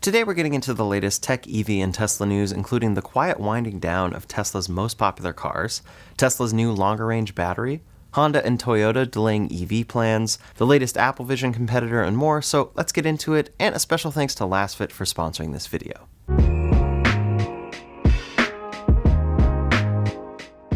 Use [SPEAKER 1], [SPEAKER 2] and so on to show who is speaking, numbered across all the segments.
[SPEAKER 1] Today we're getting into the latest tech, EV, and Tesla news, including the quiet winding down of Tesla's most popular cars, Tesla's new longer-range battery, Honda and Toyota delaying EV plans, the latest Apple Vision competitor, and more, so let's get into it, and a special thanks to Lasfit for sponsoring this video.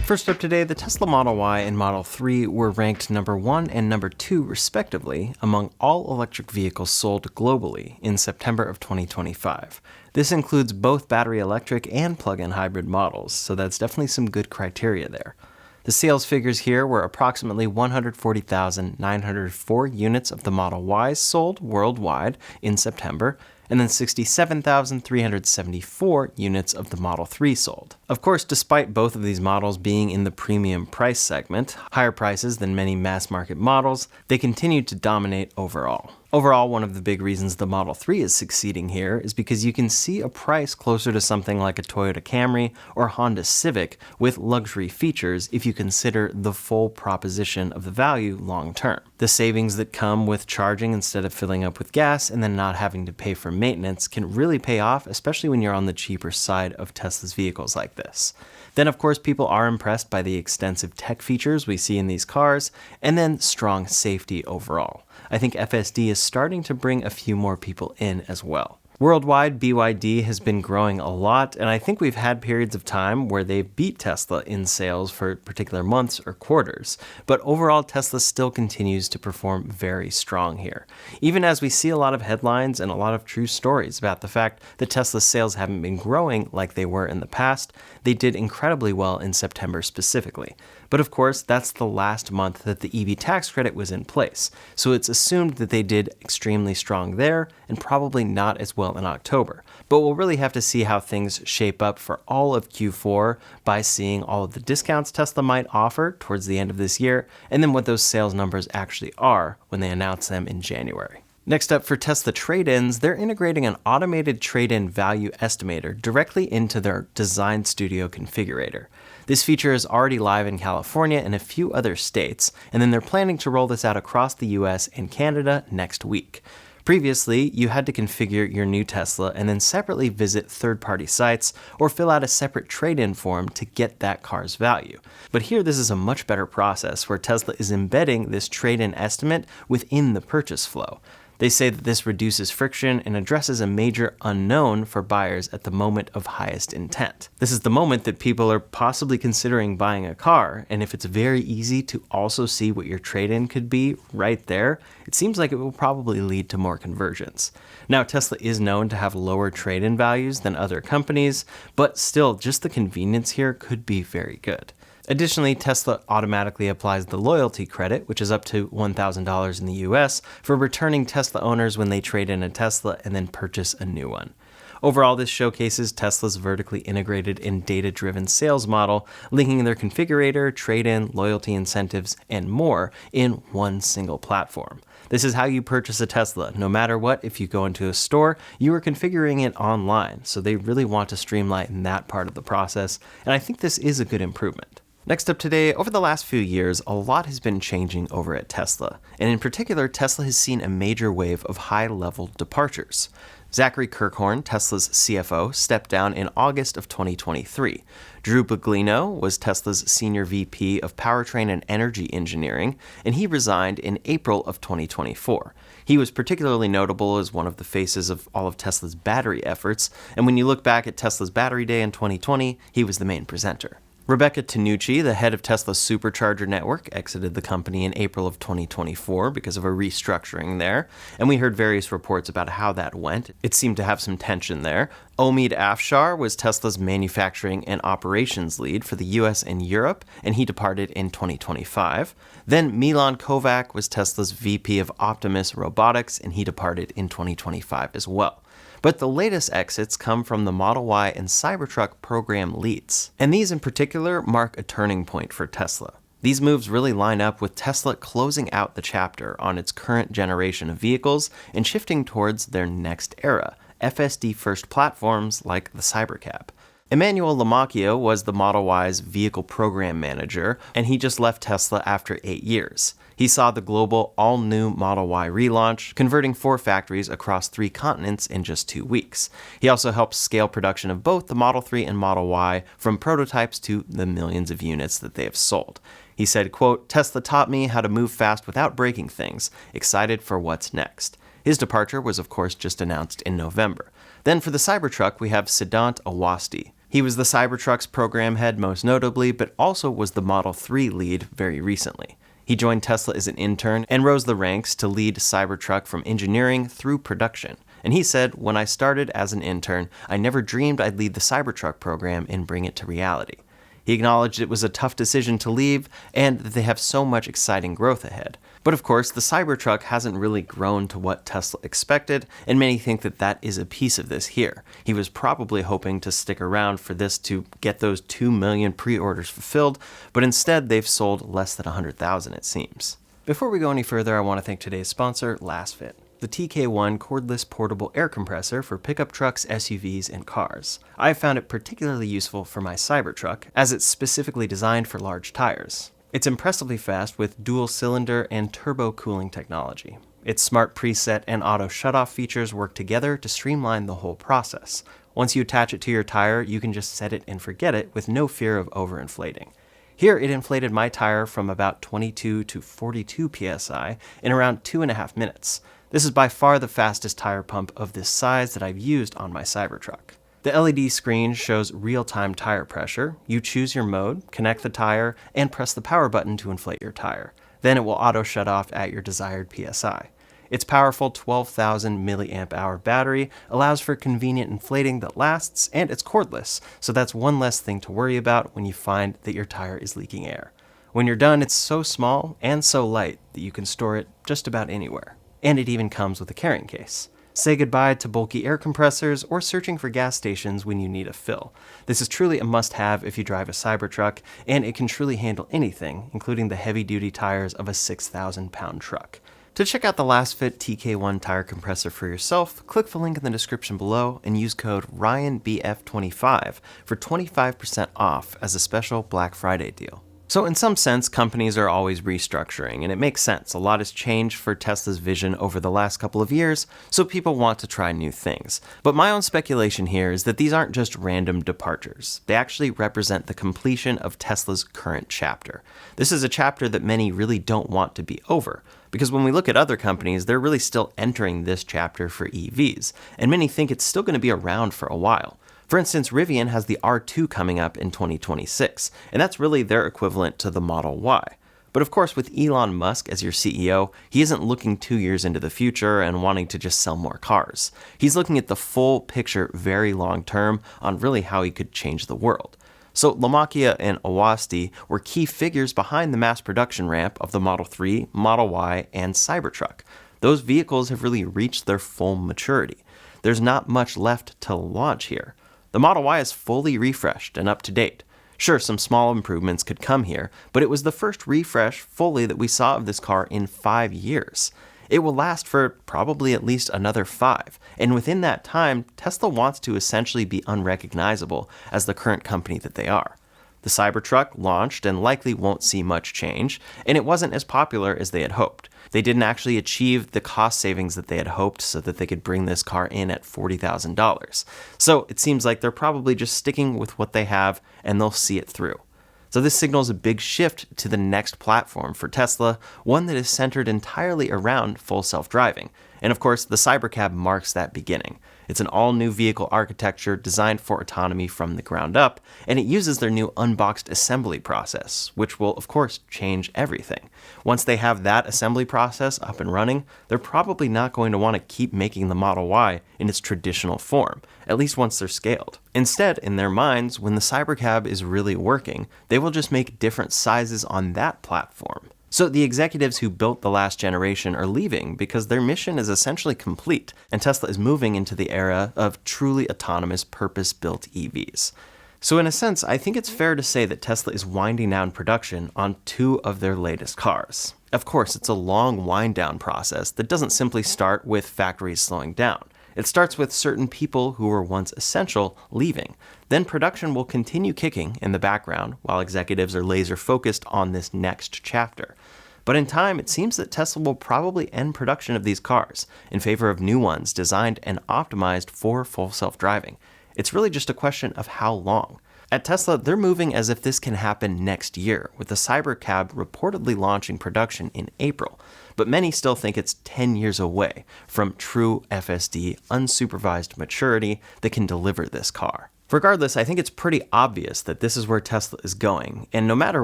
[SPEAKER 1] First up today, the Tesla Model Y and Model 3 were ranked number 1 and number 2 respectively among all electric vehicles sold globally in September of 2025. This includes both battery electric and plug-in hybrid models, so that's definitely some good criteria there. The sales figures here were approximately 140,904 units of the Model Y sold worldwide in September, and then 67,374 units of the Model 3 sold. Of course, despite both of these models being in the premium price segment, higher prices than many mass market models, they continue to dominate overall. Overall, one of the big reasons the Model 3 is succeeding here is because you can see a price closer to something like a Toyota Camry or Honda Civic with luxury features if you consider the full proposition of the value long term. The savings that come with charging instead of filling up with gas and then not having to pay for maintenance can really pay off, especially when you're on the cheaper side of Tesla's vehicles like this. Then, of course, people are impressed by the extensive tech features we see in these cars, and then strong safety overall. I think FSD is starting to bring a few more people in as well. Worldwide, BYD has been growing a lot, and I think we've had periods of time where they've beat Tesla in sales for particular months or quarters. But overall, Tesla still continues to perform very strong here. Even as we see a lot of headlines and a lot of true stories about the fact that Tesla's sales haven't been growing like they were in the past, they did incredibly well in September specifically. But of course, that's the last month that the EV tax credit was in place, so it's assumed that they did extremely strong there and probably not as well in October. But we'll really have to see how things shape up for all of Q4 by seeing all of the discounts Tesla might offer towards the end of this year, and then what those sales numbers actually are when they announce them in January. Next up, for Tesla trade-ins, they're integrating an automated trade-in value estimator directly into their Design Studio configurator. This feature is already live in California and a few other states, and then they're planning to roll this out across the US and Canada next week. Previously, you had to configure your new Tesla and then separately visit third-party sites or fill out a separate trade-in form to get that car's value. But here, this is a much better process where Tesla is embedding this trade-in estimate within the purchase flow. They say that this reduces friction and addresses a major unknown for buyers at the moment of highest intent. This is the moment that people are possibly considering buying a car, and if it's very easy to also see what your trade-in could be right there, it seems like it will probably lead to more conversions. Now, Tesla is known to have lower trade-in values than other companies, but still, just the convenience here could be very good. Additionally, Tesla automatically applies the loyalty credit, which is up to $1,000 in the US, for returning Tesla owners when they trade in a Tesla and then purchase a new one. Overall, this showcases Tesla's vertically integrated and data-driven sales model, linking their configurator, trade-in, loyalty incentives, and more in one single platform. This is how you purchase a Tesla. No matter what, if you go into a store, you are configuring it online, so they really want to streamline that part of the process, and I think this is a good improvement. Next up today, over the last few years, a lot has been changing over at Tesla, and in particular, Tesla has seen a major wave of high-level departures. Zachary Kirkhorn, Tesla's CFO, stepped down in August of 2023. Drew Baglino was Tesla's Senior VP of Powertrain and Energy Engineering, and he resigned in April of 2024. He was particularly notable as one of the faces of all of Tesla's battery efforts, and when you look back at Tesla's Battery Day in 2020, he was the main presenter. Rebecca Tanucci, the head of Tesla's Supercharger network, exited the company in April of 2024 because of a restructuring there, and we heard various reports about how that went. It seemed to have some tension there. Omid Afshar was Tesla's manufacturing and operations lead for the US and Europe, and he departed in 2025. Then Milan Kovac was Tesla's VP of Optimus Robotics, and he departed in 2025 as well. But the latest exits come from the Model Y and Cybertruck program leads, and these in particular mark a turning point for Tesla. These moves really line up with Tesla closing out the chapter on its current generation of vehicles and shifting towards their next era, FSD-first platforms like the Cybercab. Emmanuel Lamacchia was the Model Y's vehicle program manager, and he just left Tesla after 8 years. He saw the global all-new Model Y relaunch, converting 4 factories across 3 continents in just 2 weeks. He also helped scale production of both the Model 3 and Model Y from prototypes to the millions of units that they have sold. He said, quote, "Tesla taught me how to move fast without breaking things. Excited for what's next." His departure was of course just announced in November. Then for the Cybertruck, we have Siddhant Awasthi. He was the Cybertruck's program head most notably, but also was the Model 3 lead very recently. He joined Tesla as an intern and rose the ranks to lead Cybertruck from engineering through production. And he said, "When I started as an intern, I never dreamed I'd lead the Cybertruck program and bring it to reality." He acknowledged it was a tough decision to leave and that they have so much exciting growth ahead. But of course, the Cybertruck hasn't really grown to what Tesla expected, and many think that that is a piece of this here. He was probably hoping to stick around for this to get those 2 million pre-orders fulfilled, but instead they've sold less than 100,000 it seems. Before we go any further, I want to thank today's sponsor, Lasfit, the TK1 cordless portable air compressor for pickup trucks, SUVs, and cars. I found it particularly useful for my Cybertruck, as it's specifically designed for large tires. It's impressively fast with dual cylinder and turbo cooling technology. Its smart preset and auto shutoff features work together to streamline the whole process. Once you attach it to your tire, you can just set it and forget it with no fear of overinflating. Here, it inflated my tire from about 22 to 42 psi in around 2.5 minutes. This is by far the fastest tire pump of this size that I've used on my Cybertruck. The LED screen shows real-time tire pressure. You choose your mode, connect the tire, and press the power button to inflate your tire. Then it will auto shut off at your desired PSI. Its powerful 12,000 mAh battery allows for convenient inflating that lasts, and it's cordless, so that's one less thing to worry about when you find that your tire is leaking air. When you're done, it's so small and so light that you can store it just about anywhere. And it even comes with a carrying case. Say goodbye to bulky air compressors or searching for gas stations when you need a fill. This is truly a must-have if you drive a Cybertruck, and it can truly handle anything, including the heavy-duty tires of a 6,000-pound truck. To check out the Lasfit TK1 tire compressor for yourself, click the link in the description below and use code RyanBF25 for 25% off as a special Black Friday deal. So in some sense, companies are always restructuring, and it makes sense. A lot has changed for Tesla's vision over the last couple of years, so people want to try new things. But my own speculation here is that these aren't just random departures. They actually represent the completion of Tesla's current chapter. This is a chapter that many really don't want to be over, because when we look at other companies, they're really still entering this chapter for EVs, and many think it's still going to be around for a while. For instance, Rivian has the R2 coming up in 2026, and that's really their equivalent to the Model Y. But of course, with Elon Musk as your CEO, he isn't looking 2 years into the future and wanting to just sell more cars. He's looking at the full picture very long term on really how he could change the world. So Lamacchia and Awasthi were key figures behind the mass production ramp of the Model 3, Model Y, and Cybertruck. Those vehicles have really reached their full maturity. There's not much left to launch here. The Model Y is fully refreshed and up to date. Sure, some small improvements could come here, but it was the first refresh fully that we saw of this car in 5 years. It will last for probably at least another 5, and within that time, Tesla wants to essentially be unrecognizable as the current company that they are. The Cybertruck launched and likely won't see much change, and it wasn't as popular as they had hoped. They didn't actually achieve the cost savings that they had hoped so that they could bring this car in at $40,000. So it seems like they're probably just sticking with what they have and they'll see it through. So this signals a big shift to the next platform for Tesla, one that is centered entirely around full self-driving. And of course, the Cybercab marks that beginning. It's an all-new vehicle architecture designed for autonomy from the ground up, and it uses their new unboxed assembly process, which will, of course, change everything. Once they have that assembly process up and running, they're probably not going to want to keep making the Model Y in its traditional form, at least once they're scaled. Instead, in their minds, when the Cybercab is really working, they will just make different sizes on that platform. So the executives who built the last generation are leaving because their mission is essentially complete, and Tesla is moving into the era of truly autonomous, purpose-built EVs. So in a sense, I think it's fair to say that Tesla is winding down production on 2 of their latest cars. Of course, it's a long wind-down process that doesn't simply start with factories slowing down. It starts with certain people who were once essential leaving. Then production will continue kicking in the background while executives are laser focused on this next chapter. But in time, it seems that Tesla will probably end production of these cars in favor of new ones designed and optimized for full self-driving. It's really just a question of how long. At Tesla, they're moving as if this can happen next year, with the Cybercab reportedly launching production in April. But many still think it's 10 years away from true FSD unsupervised maturity that can deliver this car. Regardless, I think it's pretty obvious that this is where Tesla is going, and no matter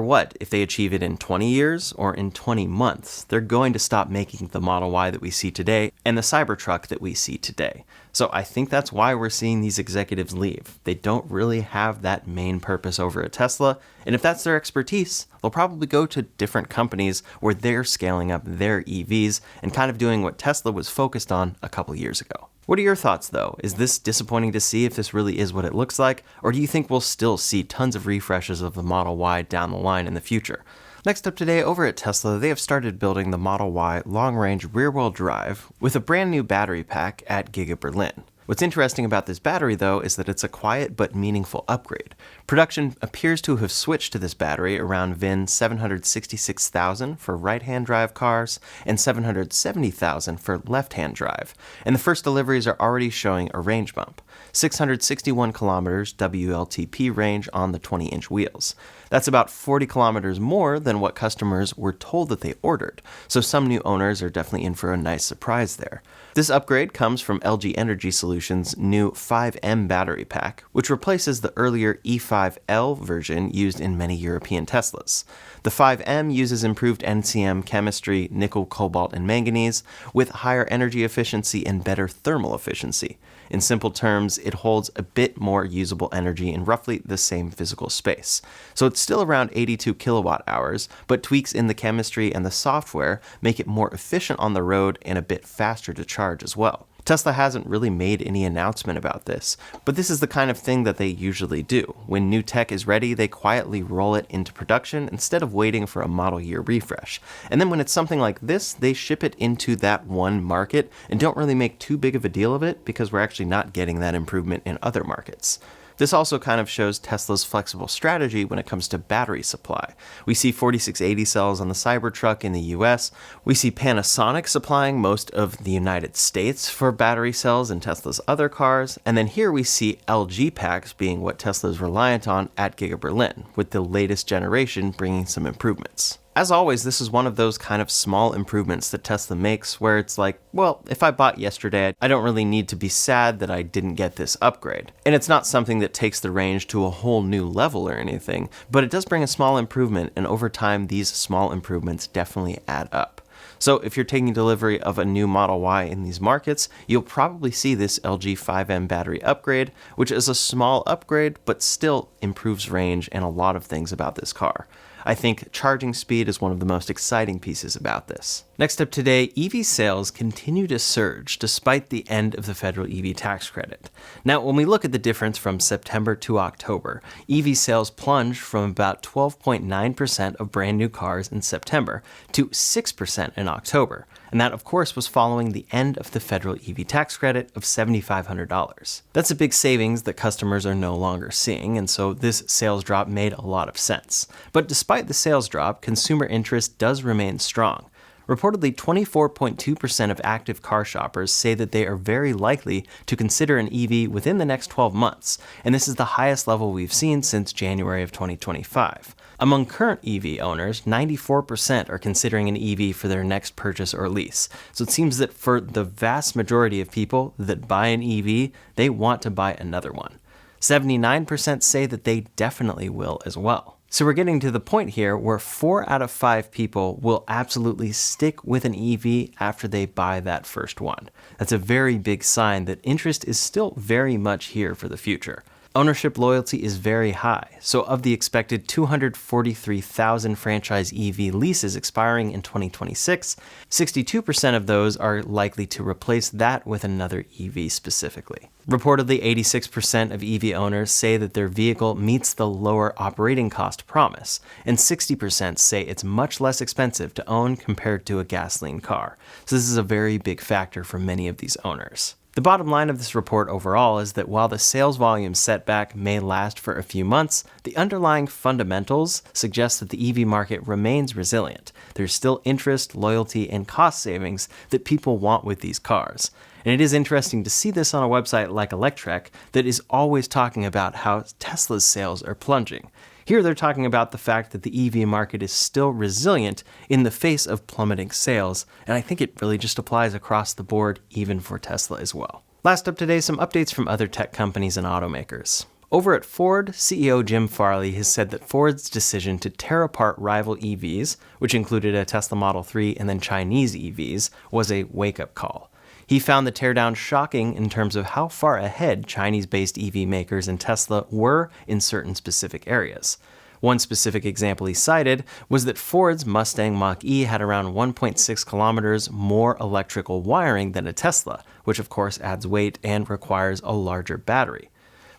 [SPEAKER 1] what, if they achieve it in 20 years or in 20 months, they're going to stop making the Model Y that we see today and the Cybertruck that we see today. So I think that's why we're seeing these executives leave. They don't really have that main purpose over at Tesla, and if that's their expertise, they'll probably go to different companies where they're scaling up their EVs and kind of doing what Tesla was focused on a couple years ago. What are your thoughts, though? Is this disappointing to see if this really is what it looks like? Or do you think we'll still see tons of refreshes of the Model Y down the line in the future? Next up today, over at Tesla, they have started building the Model Y long-range rear-wheel drive with a brand new battery pack at Giga Berlin. What's interesting about this battery, though, is that it's a quiet but meaningful upgrade. Production appears to have switched to this battery around VIN 766,000 for right-hand drive cars and 770,000 for left-hand drive, and the first deliveries are already showing a range bump. 661 kilometers WLTP range on the 20-inch wheels. That's about 40 kilometers more than what customers were told that they ordered, so some new owners are definitely in for a nice surprise there. This upgrade comes from LG Energy Solutions' new 5M battery pack, which replaces the earlier E5L version used in many European Teslas. The 5M uses improved NCM chemistry, nickel, cobalt, and manganese, with higher energy efficiency and better thermal efficiency. In simple terms, it holds a bit more usable energy in roughly the same physical space. So it's still around 82 kilowatt hours, but tweaks in the chemistry and the software make it more efficient on the road and a bit faster to charge as well. Tesla hasn't really made any announcement about this, but this is the kind of thing that they usually do. When new tech is ready, they quietly roll it into production instead of waiting for a model year refresh. And then when it's something like this, they ship it into that one market and don't really make too big of a deal of it because we're actually not getting that improvement in other markets. This also kind of shows Tesla's flexible strategy when it comes to battery supply. We see 4680 cells on the Cybertruck in the US. We see Panasonic supplying most of the United States for battery cells in Tesla's other cars. And then here we see LG packs being what Tesla is reliant on at Giga Berlin, with the latest generation bringing some improvements. As always, this is one of those kind of small improvements that Tesla makes where it's like, well, if I bought yesterday, I don't really need to be sad that I didn't get this upgrade. And it's not something that takes the range to a whole new level or anything, but it does bring a small improvement, and over time, these small improvements definitely add up. So if you're taking delivery of a new Model Y in these markets, you'll probably see this LG 5M battery upgrade, which is a small upgrade, but still improves range and a lot of things about this car. I think charging speed is one of the most exciting pieces about this. Next up today, EV sales continue to surge despite the end of the federal EV tax credit. Now, when we look at the difference from September to October, EV sales plunged from about 12.9% of brand new cars in September to 6% in October. And that, of course, was following the end of the federal EV tax credit of $7,500. That's a big savings that customers are no longer seeing, and so this sales drop made a lot of sense. But despite the sales drop, consumer interest does remain strong. Reportedly, 24.2% of active car shoppers say that they are very likely to consider an EV within the next 12 months, and this is the highest level we've seen since January of 2025. Among current EV owners, 94% are considering an EV for their next purchase or lease. So it seems that for the vast majority of people that buy an EV, they want to buy another one. 79% say that they definitely will as well. So we're getting to the point here where 4 out of 5 people will absolutely stick with an EV after they buy that first one. That's a very big sign that interest is still very much here for the future. Ownership loyalty is very high, so of the expected 243,000 franchise EV leases expiring in 2026, 62% of those are likely to replace that with another EV specifically. Reportedly, 86% of EV owners say that their vehicle meets the lower operating cost promise, and 60% say it's much less expensive to own compared to a gasoline car. So this is a very big factor for many of these owners. The bottom line of this report overall is that while the sales volume setback may last for a few months, the underlying fundamentals suggest that the EV market remains resilient. There's still interest, loyalty, and cost savings that people want with these cars. And it is interesting to see this on a website like Electrek that is always talking about how Tesla's sales are plunging. Here they're talking about the fact that the EV market is still resilient in the face of plummeting sales, and I think it really just applies across the board, even for Tesla as well. Last up today, some updates from other tech companies and automakers. Over at Ford, CEO Jim Farley has said that Ford's decision to tear apart rival EVs, which included a Tesla Model 3 and then Chinese EVs, was a wake-up call. He found the teardown shocking in terms of how far ahead Chinese-based EV makers and Tesla were in certain specific areas. One specific example he cited was that Ford's Mustang Mach-E had around 1.6 kilometers more electrical wiring than a Tesla, which of course adds weight and requires a larger battery.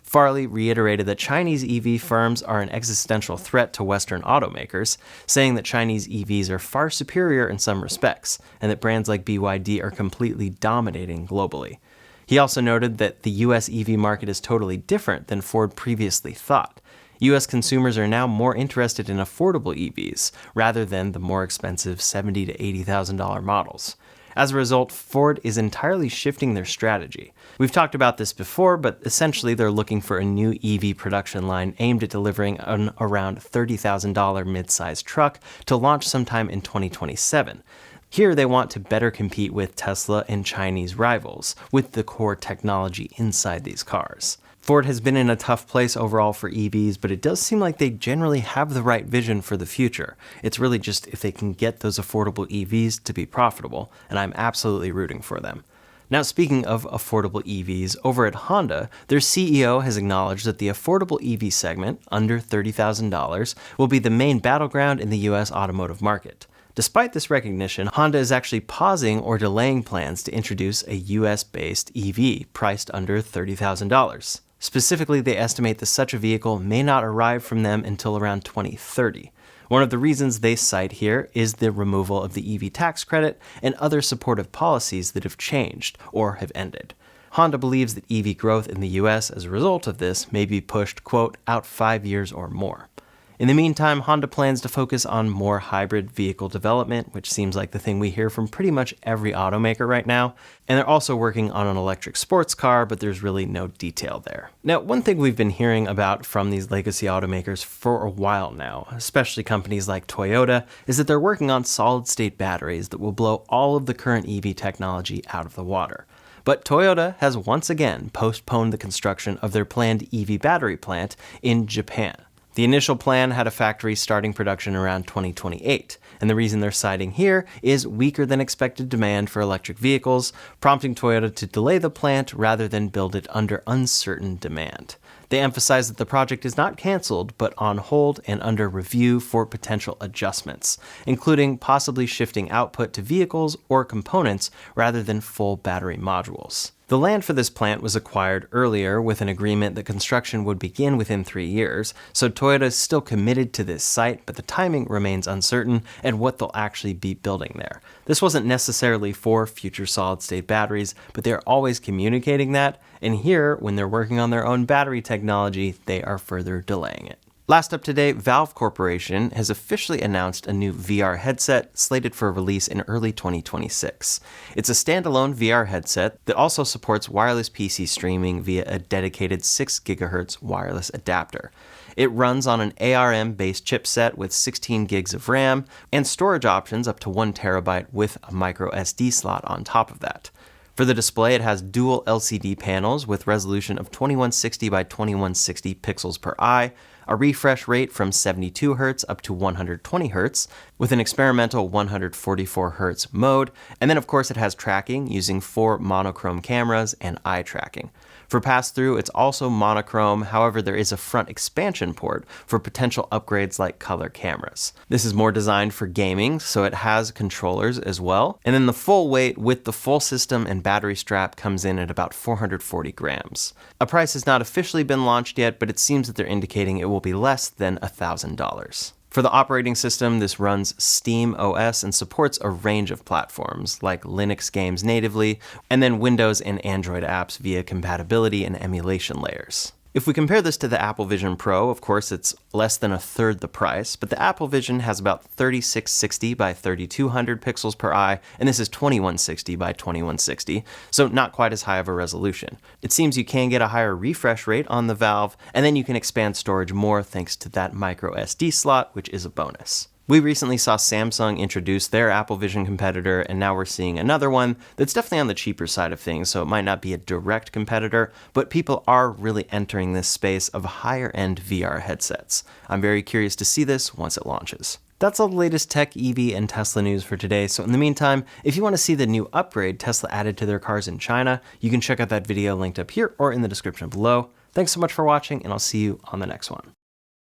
[SPEAKER 1] Farley reiterated that Chinese EV firms are an existential threat to Western automakers, saying that Chinese EVs are far superior in some respects, and that brands like BYD are completely dominating globally. He also noted that the US EV market is totally different than Ford previously thought. US consumers are now more interested in affordable EVs, rather than the more expensive $70,000 to $80,000 models. As a result, Ford is entirely shifting their strategy. We've talked about this before, but essentially they're looking for a new EV production line aimed at delivering an around $30,000 mid-size truck to launch sometime in 2027. Here they want to better compete with Tesla and Chinese rivals, with the core technology inside these cars. Ford has been in a tough place overall for EVs, but it does seem like they generally have the right vision for the future. It's really just if they can get those affordable EVs to be profitable, and I'm absolutely rooting for them. Now, speaking of affordable EVs, over at Honda, their CEO has acknowledged that the affordable EV segment, under $30,000, will be the main battleground in the US automotive market. Despite this recognition, Honda is actually pausing or delaying plans to introduce a US-based EV priced under $30,000. Specifically, they estimate that such a vehicle may not arrive from them until around 2030. One of the reasons they cite here is the removal of the EV tax credit and other supportive policies that have changed or have ended. Honda believes that EV growth in the US as a result of this may be pushed, quote, out 5 years or more. In the meantime, Honda plans to focus on more hybrid vehicle development, which seems like the thing we hear from pretty much every automaker right now, and they're also working on an electric sports car, but there's really no detail there. Now, one thing we've been hearing about from these legacy automakers for a while now, especially companies like Toyota, is that they're working on solid-state batteries that will blow all of the current EV technology out of the water. But Toyota has once again postponed the construction of their planned EV battery plant in Japan. The initial plan had a factory starting production around 2028, and the reason they're citing here is weaker than expected demand for electric vehicles, prompting Toyota to delay the plant rather than build it under uncertain demand. They emphasize that the project is not canceled, but on hold and under review for potential adjustments, including possibly shifting output to vehicles or components rather than full battery modules. The land for this plant was acquired earlier with an agreement that construction would begin within 3 years, so Toyota is still committed to this site, but the timing remains uncertain and what they'll actually be building there. This wasn't necessarily for future solid-state batteries, but they're always communicating that, and here, when they're working on their own battery technology, they are further delaying it. Last up today, Valve Corporation has officially announced a new VR headset slated for release in early 2026. It's a standalone VR headset that also supports wireless PC streaming via a dedicated 6 GHz wireless adapter. It runs on an ARM-based chipset with 16 gigs of RAM and storage options up to 1 terabyte with a micro SD slot on top of that. For the display, it has dual LCD panels with resolution of 2160 by 2160 pixels per eye, a refresh rate from 72 Hz up to 120 Hz, with an experimental 144 Hz mode, and then of course it has tracking using 4 monochrome cameras and eye tracking. For pass-through, it's also monochrome, however there is a front expansion port for potential upgrades like color cameras. This is more designed for gaming, so it has controllers as well, and then the full weight with the full system and battery strap comes in at about 440 grams. A price has not officially been launched yet, but it seems that they're indicating it will be less than $1,000. For the operating system, this runs Steam OS and supports a range of platforms, like Linux games natively, and then Windows and Android apps via compatibility and emulation layers. If we compare this to the Apple Vision Pro, of course it's less than a third the price, but the Apple Vision has about 3660 by 3200 pixels per eye, and this is 2160 by 2160, so not quite as high of a resolution. It seems you can get a higher refresh rate on the Valve, and then you can expand storage more thanks to that micro SD slot, which is a bonus. We recently saw Samsung introduce their Apple Vision competitor, and now we're seeing another one that's definitely on the cheaper side of things, so it might not be a direct competitor, but people are really entering this space of higher-end VR headsets. I'm very curious to see this once it launches. That's all the latest tech, EV, and Tesla news for today, so in the meantime, if you want to see the new upgrade Tesla added to their cars in China, you can check out that video linked up here or in the description below. Thanks so much for watching, and I'll see you on the next one.